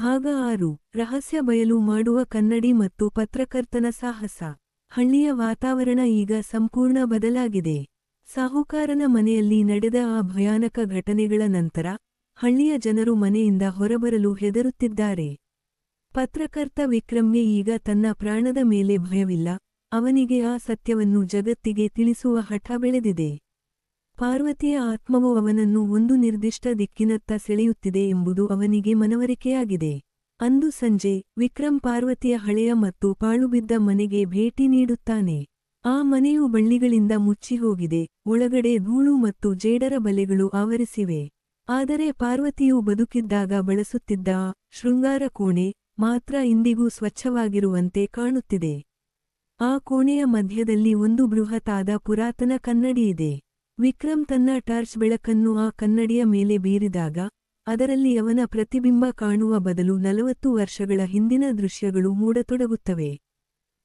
ಭಾಗ 6 ರಹಸ್ಯ ಬಯಲು ಮಾಡುವ ಕನ್ನಡಿ ಮತ್ತು ಪತ್ರಕರ್ತನ ಸಾಹಸ. ಹಳ್ಳಿಯ ವಾತಾವರಣ ಈಗ ಸಂಪೂರ್ಣ ಬದಲಾಗಿದೆ. ಸಾಹುಕಾರನ ಮನೆಯಲ್ಲಿ ನಡೆದ ಆ ಭಯಾನಕ ಘಟನೆಗಳ ನಂತರ ಹಳ್ಳಿಯ ಜನರು ಮನೆಯಿಂದ ಹೊರಬರಲು ಹೆದರುತ್ತಿದ್ದಾರೆ. ಪತ್ರಕರ್ತ ವಿಕ್ರಮ್ಗೆ ಈಗ ತನ್ನ ಪ್ರಾಣದ ಮೇಲೆ ಭಯವಿಲ್ಲ. ಅವನಿಗೆ ಆ ಸತ್ಯವನ್ನು ಜಗತ್ತಿಗೆ ತಿಳಿಸುವ ಹಠ ಬೆಳೆದಿದೆ. ಪಾರ್ವತಿಯ ಆತ್ಮವು ಅವನನ್ನು ಒಂದು ನಿರ್ದಿಷ್ಟ ದಿಕ್ಕಿನತ್ತ ಸೆಳೆಯುತ್ತಿದೆ ಎಂಬುದು ಅವನಿಗೆ ಮನವರಿಕೆಯಾಗಿದೆ. ಅಂದು ಸಂಜೆ ವಿಕ್ರಮ್ ಪಾರ್ವತಿಯ ಹಳೆಯ ಮತ್ತು ಪಾಳುಬಿದ್ದ ಮನೆಗೆ ಭೇಟಿ ನೀಡುತ್ತಾನೆ. ಆ ಮನೆಯು ಬಳ್ಳಿಗಳಿಂದ ಮುಚ್ಚಿಹೋಗಿದೆ, ಒಳಗಡೆ ಧೂಳು ಮತ್ತು ಜೇಡರ ಬಲೆಗಳು ಆವರಿಸಿವೆ. ಆದರೆ ಪಾರ್ವತಿಯು ಬದುಕಿದ್ದಾಗ ಬಳಸುತ್ತಿದ್ದ ಆ ಶೃಂಗಾರ ಕೋಣೆ ಮಾತ್ರ ಇಂದಿಗೂ ಸ್ವಚ್ಛವಾಗಿರುವಂತೆ ಕಾಣುತ್ತಿದೆ. ಆ ಕೋಣೆಯ ಮಧ್ಯದಲ್ಲಿ ಒಂದು ಬೃಹತಾದ ಪುರಾತನ ಕನ್ನಡಿಯಿದೆ. ವಿಕ್ರಮ್ ತನ್ನ ಟಾರ್ಚ್ ಬೆಳಕನ್ನು ಆ ಕನ್ನಡಿಯ ಮೇಲೆ ಬೀರಿದಾಗ ಅದರಲ್ಲಿ ಅವನ ಪ್ರತಿಬಿಂಬ ಕಾಣುವ ಬದಲು 40 ವರ್ಷಗಳ ಹಿಂದಿನ ದೃಶ್ಯಗಳು ಮೂಡತೊಡಗುತ್ತವೆ.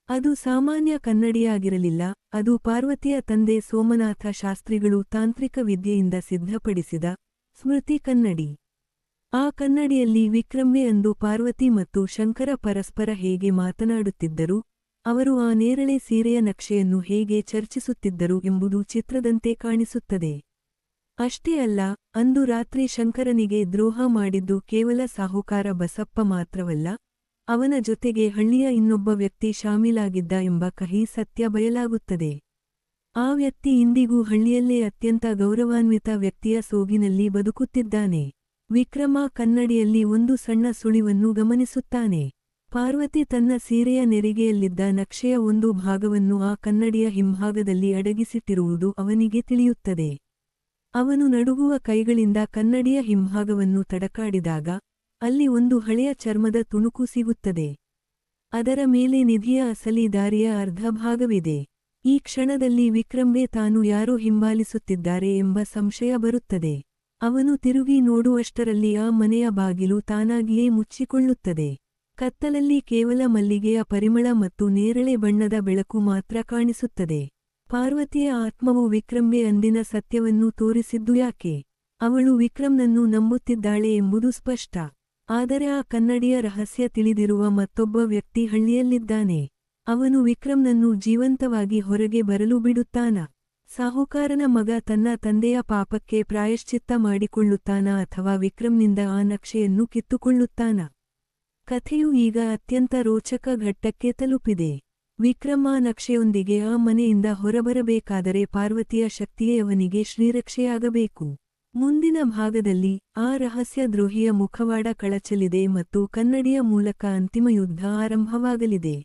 ಅದು ಸಾಮಾನ್ಯ ಕನ್ನಡಿಯಾಗಿರಲಿಲ್ಲ, ಅದು ಪಾರ್ವತಿಯ ತಂದೆ ಸೋಮನಾಥ ಶಾಸ್ತ್ರಿಗಳು ತಾಂತ್ರಿಕ ವಿದ್ಯೆಯಿಂದ ಸಿದ್ಧಪಡಿಸಿದ ಸ್ಮೃತಿ ಕನ್ನಡಿ. ಆ ಕನ್ನಡಿಯಲ್ಲಿ ವಿಕ್ರಮ್ಗೆ ಅಂದು ಪಾರ್ವತಿ ಮತ್ತು ಶಂಕರ ಪರಸ್ಪರ ಹೇಗೆ ಮಾತನಾಡುತ್ತಿದ್ದರು, ಅವರು ಆ ನೇರಳೆ ಸೀರೆಯ ನಕ್ಷೆಯನ್ನು ಹೇಗೆ ಚರ್ಚಿಸುತ್ತಿದ್ದರು ಎಂಬುದು ಚಿತ್ರದಂತೆ ಕಾಣಿಸುತ್ತದೆ. ಅಷ್ಟೇ ಅಲ್ಲ, ಅಂದು ರಾತ್ರಿ ಶಂಕರನಿಗೆ ದ್ರೋಹ ಮಾಡಿದ್ದು ಕೇವಲ ಸಾಹುಕಾರ ಬಸಪ್ಪ ಮಾತ್ರವಲ್ಲ, ಅವನ ಜೊತೆಗೆ ಹಳ್ಳಿಯ ಇನ್ನೊಬ್ಬ ವ್ಯಕ್ತಿ ಶಾಮೀಲಾಗಿದ್ದ ಎಂಬ ಕಹಿ ಸತ್ಯ ಬಯಲಾಗುತ್ತದೆ. ಆ ವ್ಯಕ್ತಿ ಇಂದಿಗೂ ಹಳ್ಳಿಯಲ್ಲೇ ಅತ್ಯಂತ ಗೌರವಾನ್ವಿತ ವ್ಯಕ್ತಿಯ ಸೋಗಿನಲ್ಲಿ ಬದುಕುತ್ತಿದ್ದಾನೆ. ವಿಕ್ರಮ ಕನ್ನಡಿಯಲ್ಲಿ ಒಂದು ಸಣ್ಣ ಸುಳಿವನ್ನು ಗಮನಿಸುತ್ತಾನೆ. ಪಾರ್ವತಿ ತನ್ನ ಸೀರೆಯ ನೆರಿಗೆಯಲ್ಲಿದ್ದ ನಕ್ಷೆಯ ಒಂದು ಭಾಗವನ್ನು ಆ ಕನ್ನಡಿಯ ಹಿಂಭಾಗದಲ್ಲಿ ಅಡಗಿಸಿಟ್ಟಿರುವುದು ಅವನಿಗೆ ತಿಳಿಯುತ್ತದೆ. ಅವನು ನಡುಗುವ ಕೈಗಳಿಂದ ಕನ್ನಡಿಯ ಹಿಂಭಾಗವನ್ನು ತಡಕಾಡಿದಾಗ ಅಲ್ಲಿ ಒಂದು ಹಳೆಯ ಚರ್ಮದ ತುಣುಕು ಸಿಗುತ್ತದೆ. ಅದರ ಮೇಲೆ ನಿಧಿಯ ಅಸಲಿ ದಾರಿಯ ಅರ್ಧ ಭಾಗವಿದೆ. ಈ ಕ್ಷಣದಲ್ಲಿ ವಿಕ್ರಮ್ಗೆ ತಾನು ಯಾರೋ ಹಿಂಬಾಲಿಸುತ್ತಿದ್ದಾರೆ ಎಂಬ ಸಂಶಯ ಬರುತ್ತದೆ. ಅವನು ತಿರುಗಿ ನೋಡುವಷ್ಟರಲ್ಲಿ ಆ ಮನೆಯ ಬಾಗಿಲು ತಾನಾಗಿಯೇ ಮುಚ್ಚಿಕೊಳ್ಳುತ್ತದೆ. ಕತ್ತಲಲ್ಲಿ ಕೇವಲ ಮಲ್ಲಿಗೆಯ ಪರಿಮಳ ಮತ್ತು ನೇರಳೆ ಬಣ್ಣದ ಬೆಳಕು ಮಾತ್ರ ಕಾಣಿಸುತ್ತದೆ. ಪಾರ್ವತಿಯ ಆತ್ಮವು ವಿಕ್ರಮ್ಗೆ ಅಂದಿನ ಸತ್ಯವನ್ನು ತೋರಿಸಿದ್ದು ಯಾಕೆ? ಅವಳು ವಿಕ್ರಮ್ನನ್ನು ನಂಬುತ್ತಿದ್ದಾಳೆ ಎಂಬುದು ಸ್ಪಷ್ಟ. ಆದರೆ ಆ ಕನ್ನಡಿಯ ರಹಸ್ಯ ತಿಳಿದಿರುವ ಮತ್ತೊಬ್ಬ ವ್ಯಕ್ತಿ ಹಳ್ಳಿಯಲ್ಲಿದ್ದಾನೆ. ಅವನು ವಿಕ್ರಮ್ನನ್ನು ಜೀವಂತವಾಗಿ ಹೊರಗೆ ಬರಲು ಬಿಡುತ್ತಾನಾ? ಸಾಹುಕಾರನ ಮಗ ತನ್ನ ತಂದೆಯ ಪಾಪಕ್ಕೆ ಪ್ರಾಯಶ್ಚಿತ್ತ ಮಾಡಿಕೊಳ್ಳುತ್ತಾನಾ ಅಥವಾ ವಿಕ್ರಮ್ನಿಂದ ಆ ನಕ್ಷೆಯನ್ನು ಕಿತ್ತುಕೊಳ್ಳುತ್ತಾನಾ? ಕಥೆಯು ಈಗ ಅತ್ಯಂತ ರೋಚಕ ಘಟ್ಟಕ್ಕೆ ತಲುಪಿದೆ. ವಿಕ್ರಮ್ ಆ ನಕ್ಷೆಯೊಂದಿಗೆ ಆ ಮನೆಯಿಂದ ಹೊರಬರಬೇಕಾದರೆ ಪಾರ್ವತಿಯ ಶಕ್ತಿಯೇ ಅವನಿಗೆ ಶ್ರೀರಕ್ಷೆಯಾಗಬೇಕು. ಮುಂದಿನ ಭಾಗದಲ್ಲಿ ಆ ರಹಸ್ಯ ದ್ರೋಹಿಯ ಮುಖವಾಡ ಕಳಚಲಿದೆ ಮತ್ತು ಕನ್ನಡಿಯ ಮೂಲಕ ಅಂತಿಮ ಯುದ್ಧ ಆರಂಭವಾಗಲಿದೆ.